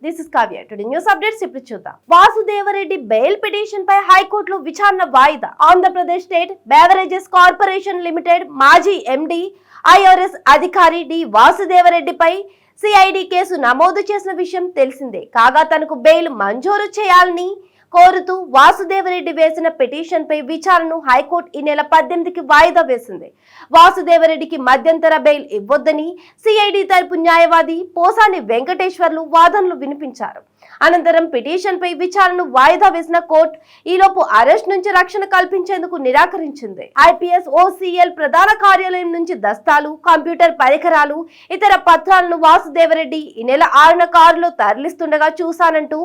This is Kavya. Today news updates ఇప్పుడు చూద్దాం. Vasudeva Reddy bail petition పై హైకోర్టులో విచారణ వాయిదా. Andhra Pradesh state beverages corporation limited మాజీ ఎండి ఐఆర్ఎస్ అధికారి డి వాసుదేవరెడ్డిపై సిఐడి కేసు నమోదు చేసిన విషయం తెలిసిందే. కాగా తనకు బెయిల్ మంజూరు చేయాలని కోరుతూ వాసుదేవరెడ్డి వేసిన పిటిషన్ పై విచారణను హైకోర్టు ఈ నెల 18కి వాయిదా వేసింది. వాసుదేవరెడ్డికి మధ్యంతర బెయిల్ ఇవ్వొద్దని సిఐడి తరపు న్యాయవాది పోసాని వెంకటేశ్వర్లు వాదనలు వినిపించారు. అనంతరం పిటిషన్ పై విచారణను వాయిదా వేసిన కోర్టు ఈలోపు అరెస్ట్ నుంచి రక్షణ కల్పించేందుకు నిరాకరించింది. ఐపీఎస్ ఓసీఎల్ ప్రధాన కార్యాలయం నుంచి దస్తాలు, కంప్యూటర్ పరికరాలు, ఇతర పత్రాలను వాసుదేవరెడ్డి ఈ నెల 6న కారులో తరలిస్తుండగా చూశానంటూ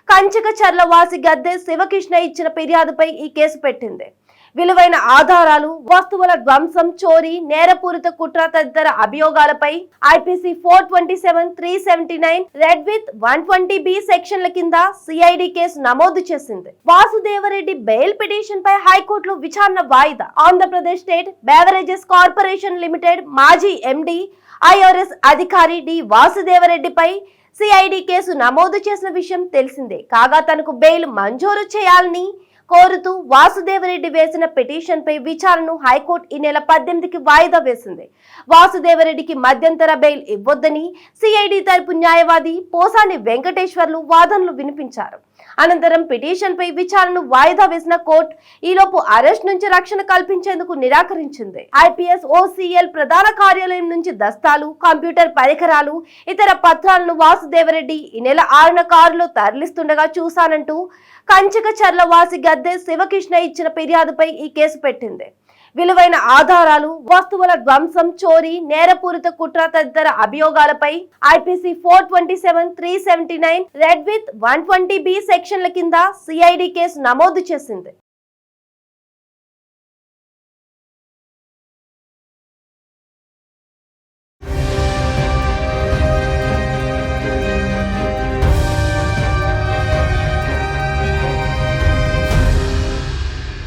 కంచకచర్ల వాసి గద్దె శివకృష్ణ ఇచ్చిన ఫిర్యాదుపై ఈ కేసు పెట్టింది. విలువైన ఆధారాలు, వస్తువుల ధ్వంసం, చోరీ, నేరపూరిత కుట్ర తదితర అభియోగాలపై ఐపీసీ 427, 379, రెడ్ విత్ 120B సెక్షన్ల కింద సిఐడి కేసు నమోదు చేసింది. వాసుదేవరెడ్డి బెయిల్ పిటిషన్ పై హైకోర్టులో విచారణ వాయిదా. Andhra Pradesh state beverages corporation limited మాజీ ఎండి ఐఆర్ఎస్ అధికారి డి వాసుదేవరెడ్డిపై సిఐడి కేసు నమోదు చేసిన విషయం తెలిసిందే. కాగా తనకు బెయిల్ మంజూరు చేయాలని కోరుతూ వాసుదేవరెడ్డి వేసిన పిటిషన్ పై విచారణను హైకోర్టు ఈ నెల 18కి వాయిదా వేసింది. వాసుదేవరెడ్డికి మధ్యంతర బెయిల్ ఇవ్వొద్దని సిఐడి తరపు న్యాయవాది పోసాని వెంకటేశ్వర్లు వాదనలు వినిపించారు. అనంతరం పిటిషన్ పై విచారణను వాయిదా వేసిన కోర్టు ఈలోపు అరెస్ట్ నుంచి రక్షణ కల్పించేందుకు నిరాకరించింది. ఐపీఎస్ ఓసీఎల్ ప్రధాన కార్యాలయం నుంచి దస్తాలు, కంప్యూటర్ పరికరాలు, ఇతర పత్రాలను వాసుదేవరెడ్డి ఈ నెల 6న కారులో తరలిస్తుండగా చూశానంటూ కంచకచర్ల వాసి గద్దె శివకృష్ణ ఇచ్చిన ఫిర్యాదుపై ఈ కేసు పెట్టింది. విలువైన ఆధారాలు, వస్తువుల ధ్వంసం, చోరీ, నేరపూరిత కుట్ర తదితర అభియోగాలపై ఐపీసీ 427, 379, రెడ్ విత్ 120B సెక్షన్ల కింద సిఐడి కేసు నమోదు చేసింది.